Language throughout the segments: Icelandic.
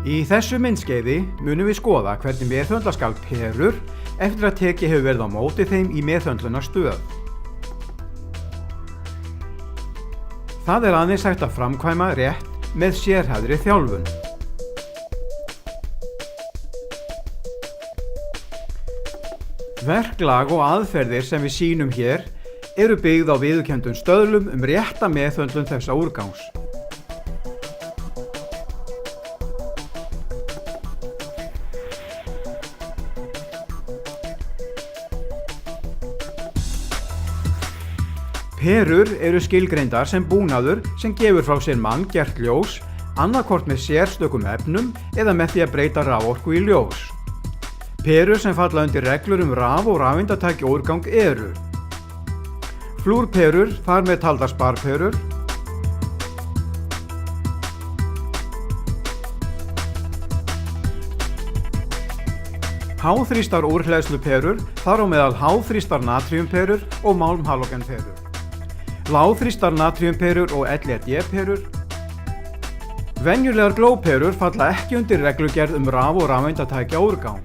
Í þessu myndskeiði munum við skoða hvernig meðhöndla skal perur eftir að tekið hefur verið á móti þeim í meðhöndlunarstöð. Það er aðeins hægt að framkvæma rétt með sérhæfðri þjálfun. Verklag og aðferðir sem við sýnum hér eru byggð á viðurkenndum stöðlum rétta meðhöndlun þessa úrgangs. Perur eru skilgreindar sem búnaður sem gefur frá sér manngert ljós, annaðhvort með sérstökum efnum eða með því að breyta raforku í ljós. Perur sem falla undir reglur raf- og rafeindatækjaúrgang eru flúrperur, þar með taldar sparperur, háþrýstar úrhleðsluperur, þar á meðal háþrýstar natríumperur og málmhalógenperur, lágþrýstar natríumperur og LED-perur. Venjulegar glóperur falla ekki undir reglugerð raf- og rafeindatækjaúrgang.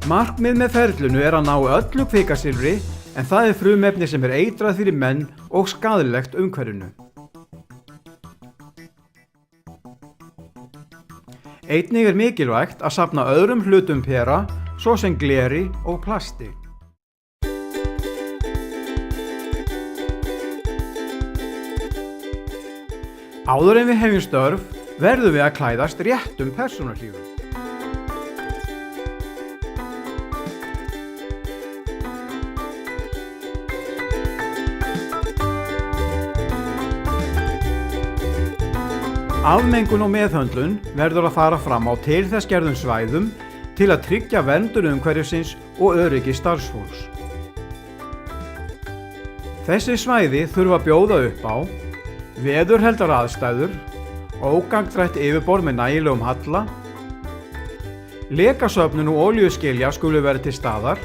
Markmið með ferlinu er að ná öllu kvikasilfri, en það er frumefni sem er eitrað fyrir menn og skaðlegt umhverfinu. Einnig er mikilvægt að safna öðrum hlutum pera, svo sem gleri og plasti. Áður en við hefjum störf, verðum við að klæðast réttum persónuhlífum. Afmengun og meðhöndlun verður að fara fram á til þess gerðum svæðum til að tryggja verndun umhverfisins og öryggi starfsfólks. Þessi svæði þurfa að bjóða upp á veðurheldar aðstæður, ógangrætt yfirborð með nægilegum halla, lekasöfnun og olíuskilja skulu vera til staðar,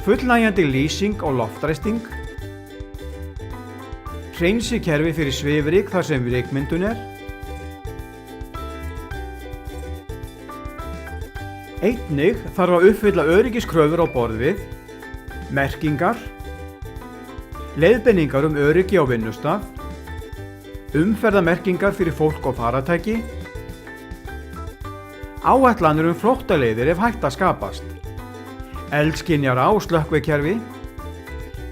fullnægjandi lýsing og loftræsting, hreinsikerfi fyrir svifryk þar sem rykmyndun er, einnig þarf að uppfylla öryggiskröfur á borð við merkingar, leiðbeiningar öryggi á vinnustað, umferðarmerkingar fyrir fólk og farartæki, áætlanir flóttaleiðir ef hætta skapast, eldskynjara og slökkvikerfi,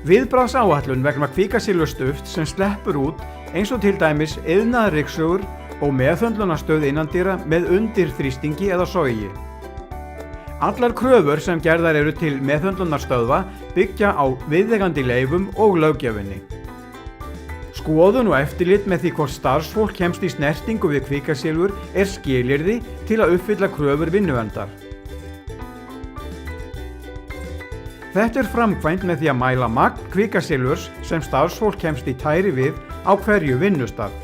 viðbragðsáætlun vegna kvikasilfursdufts sem sleppur út eins og til dæmis iðnaðarryksugur og meðhöndlunarstöð innandyra með undirþrýstingi eða sogi. Allar kröfur sem gerðar eru til meðhöndlunarstöðva byggja á viðeigandi leyfum og löggjöfinni. Skoðun og eftirlit með því hvort starfsfólk kemst í snertingu við kvikasilfur er skilyrði til að uppfylla kröfur vinnuverndar. Þetta er framkvæmt með því að mæla magn kvikasilfurs sem starfsfólk kemst í tæri við á hverju vinnustað.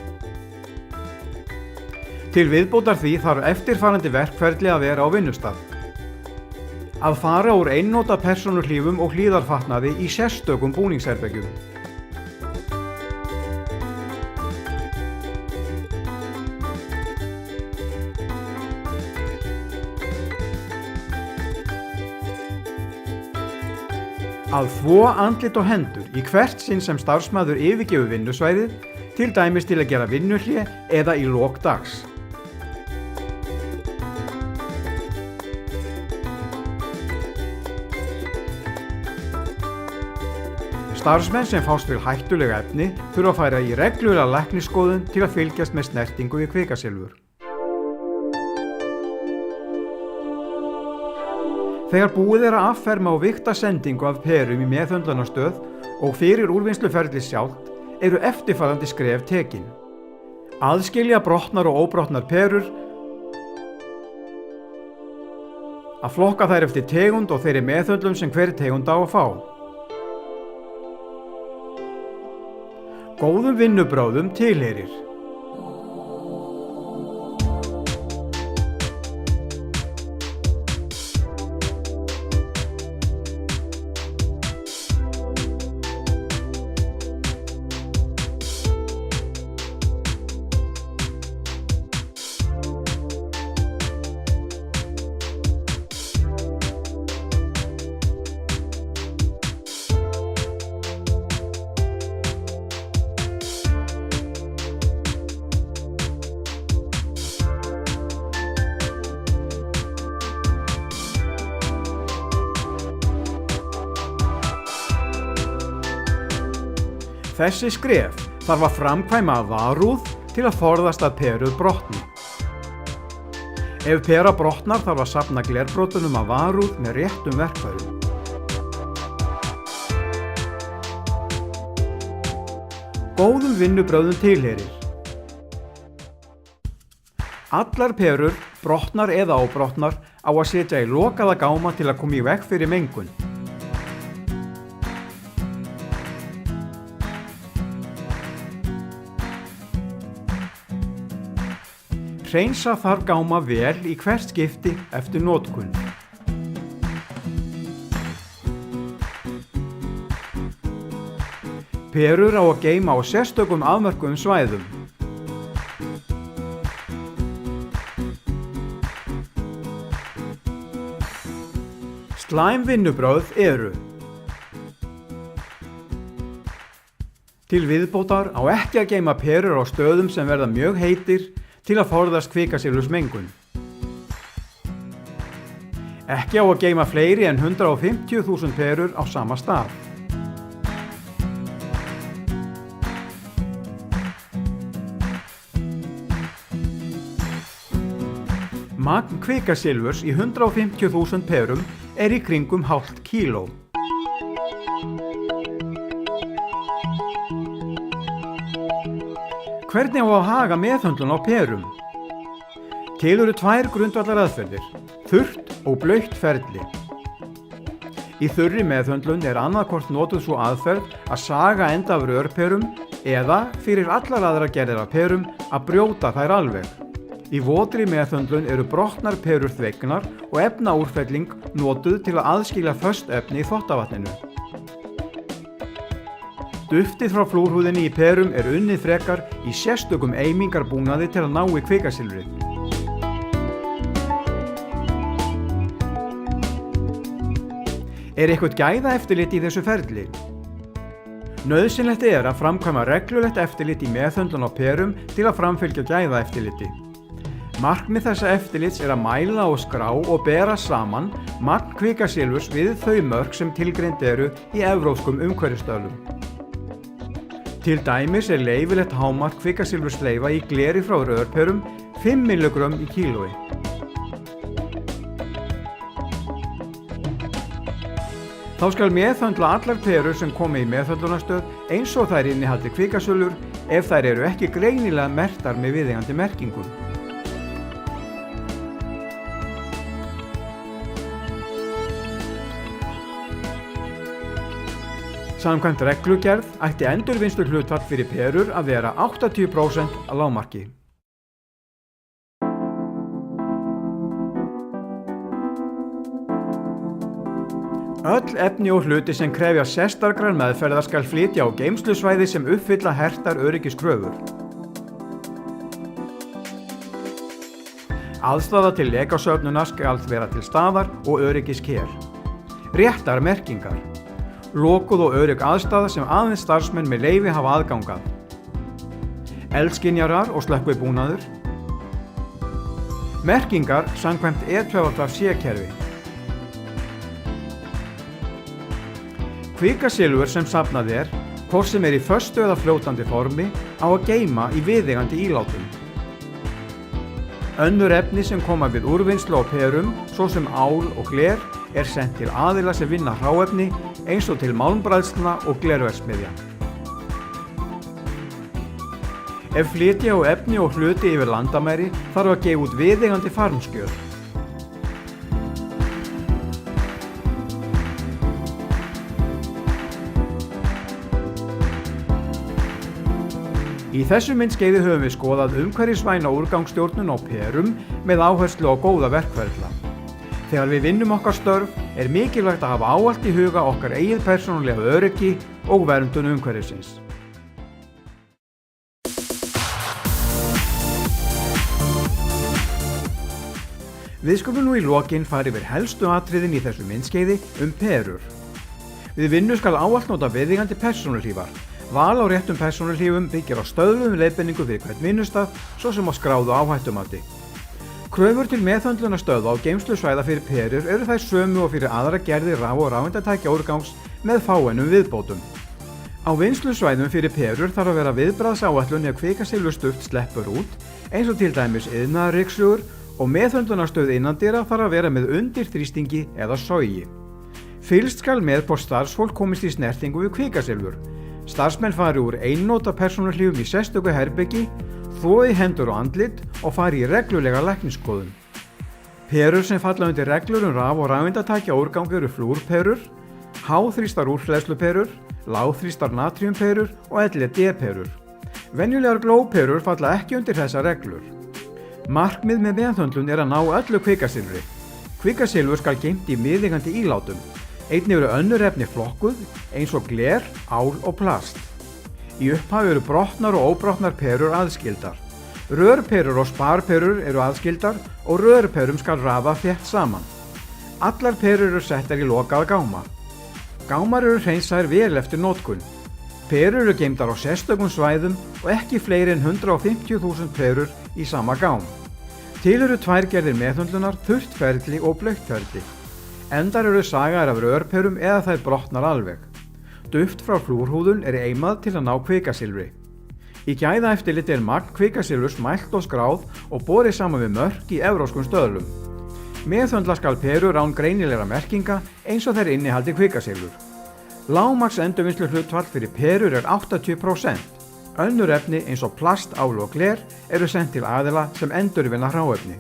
Til viðbótar því þarf eftirfarandi verkferli að vera á vinnustað. Að fara úr einnota persónuhlífum og hlífðarfatnaði í sérstökum búningsherbergjum. Að þvo andlit og hendur í hvert sinn sem starfsmaður yfirgefur vinnusvæðið, til dæmis til að gera vinnuhlé eða í lok dags. Starfsmenn sem fást við hættuleg efni þurfa að fara í reglulega læknisskoðun til að fylgjast með snertingu við kvikasilfur. Þegar búið er að afferma og vigta sendingu af perum í meðhöndlunarstöð og fyrir úrvinnsluferlið sjálft eru eftirfarandi skref tekin. Aðskilja brotnar og óbrotnar perur, að flokka þær eftir tegund og þeirri meðhöndlun sem hver tegund á að fá. Góðum vinnubrögðum tilheyrir Þessi skref þarf að framkvæma varúð til að forðast að perur brotni. Ef pera brotnar þarf að safna glerbrotunum af varúð með réttum verkfærum. Góðum vinnubrögðum tilheyrir. Allar perur, brotnar eða óbrotnar, á að setja í lokaða gáma til að koma í veg fyrir mengun. Hreinsa þarf gáma vel í hvert skipti eftir notkun. Perur á að geyma á sérstökum afmörkuðum svæðum. Slæm vinnubrögð eru: til viðbótar á ekki að geyma perur á stöðum sem verða mjög heitir til að forðast kvikasilfursmengun. Ekki á að geyma fleiri en 150.000 perur á sama stað. Magn kvikasilfurs í 150.000 perum er í kringum hálft kíló. Hvernig á að haga meðhöndlun á perum? Til eru tvær grundvallaraðferðir, þurrt og blautt ferli. Í þurri meðhöndlun er annaðhvort notuð svo aðferð að saga enda af rörperum eða, fyrir allar aðrar gerðir af perum, að brjóta þær alveg. Í votri meðhöndlun eru brotnar perur þvegnar og efnaúrfelling notuð til að aðskilja föst efni í þvottavatninu. Duftið frá flúrhúðinni í perum er unnið frekar í sérstökum eimingarbúnaði til að ná í kvikasilfrið. Er eitthvað gæðaeftirlit í þessu ferli? Nauðsynlegt er að framkvæma reglulegt eftirlit í meðhöndlun á perum til að framfylgja gæðaeftirliti. Markmið þessa eftirlits er að mæla og skrá og bera saman magn kvikasilfurs við þau mörk sem tilgreind eru í evrópskum umhverfisstöðlum. Til dæmis er leyfilegt hámark kvikasilfursleyfa í gleri frá rörperum 5 mg í kílói. Þá skal meðhöndla allar perur sem komi í meðhöndlunarstöð eins og þær innihaldi kvikasilfur ef þær eru ekki greinilega merktar með viðeigandi merkingum. Samkvæmt reglugerð ætti endurvinnsluhlutfall fyrir perur að vera 80% að lágmarki. Öll efni og hluti sem krefja sérstakrar meðferðar skal flytja á geymslusvæði sem uppfylla hertar öryggiskröfur. Aðstaða til lekasöfnunar skal vera til staðar og öryggisker. Réttar merkingar. Lokuð og örugg aðstaða sem aðeins starfsmenn með leyfi hafa aðgangað. Eldskynjarar og slökkvibúnaður. Merkingar samkvæmt E2C-kerfi. Kvikasilfur sem safnað er, hvort sem er í föstu eða fljótandi formi, á að geyma í viðeigandi ílátum. Önnur efni sem koma við úrvinnslu á perum, svo sem ál og gler, er sent til aðila sem vinna hráefni eins og til málmbræðslna og glerverksmiðja. Ef flytja á efni og hluti yfir landamæri þarf að gefa út viðeigandi farmskjöl. Í þessu myndskeiði höfum við skoðað umhverfisvæna úrgangsstjórnun á perum með áherslu á góða verkferla. Þegar við vinnum okkar störf er mikilvægt að hafa ávallt í huga okkar eigið persónulega öryggi og verndun umhverfisins. Við skulum nú í lokin fara yfir helstu atriðin í þessu myndskeiði perur. Við vinnu skal ávallt nota viðeigandi persónuhlífar. Val á réttum persónuhlífum byggir á stöðluðum leiðbeiningu fyrir hvern vinnustað, svo sem á skráðu áhættumati. Kröfur til meðhöndlunarstöðva á geymslusvæða fyrir perur eru þær sömu og fyrir aðra gerðir raf- og rafeindatækjaúrgangs með fáeinum viðbótum. Á vinnslusvæðum fyrir perur þarf að vera viðbragðsáætlun ef kvikasilfurstuft sleppur út, eins og til dæmis iðnaðarryksugur, og meðhöndlunarstöð innandyra þarf að vera með undirþrýstingi eða sogi. Fylgst skal með hvort starfsfólk komist í snertingu við kvikasilfur. Starfsmenn fari úr einnota persónuhlífum í sérstöku herbergi, þvoði hendur og andlit og fari í reglulega læknisskoðun. Perur sem falla undir reglur raf- og rafeindatækja úrgang eru flúrperur, háþrýstar úrhleðsluperur, lágþrýstar natriumperur og LED-perur. Venjulegar glóperur falla ekki undir þessar reglur. Markmið með meðhöndlun að ná öllu kvikasilfri. Kvikasilfur skal geymt í miðeigandi ílátum. Einnig eru önnur efni flokkuð eins og gler, ál og plast. Í upphafi eru brotnar og óbrotnar perur aðskildar. Rörperur og sparperur eru aðskildar og rörperum skal raða þétt saman. Allar perur eru settar í lokaða gáma. Gámar eru hreinsaðir vel eftir notkun. Perur eru geymdar á sérstökum svæðum og ekki fleiri en 150.000 perur í sama gám. Til eru tvær gerðir meðhöndlunar, þurrt ferli og blautt ferli. Endar eru sagaðar af rörperum eða þær brotnar alveg. Duft frá flúrhúðun er eimað til að ná kvikasilfri. Í gæðaeftirliti magn kvikasilfurs mælt og skráð og borið saman við mörk í evrópskum stöðlum. Meðhöndla skal perur án greinilegra merkinga eins og þær innihaldi kvikasilfur. Lágmarks endurvinnsluhlutfall fyrir perur er 80%. Önnur efni eins og plast, ál og gler eru sent til aðila sem endurvinna hráefni.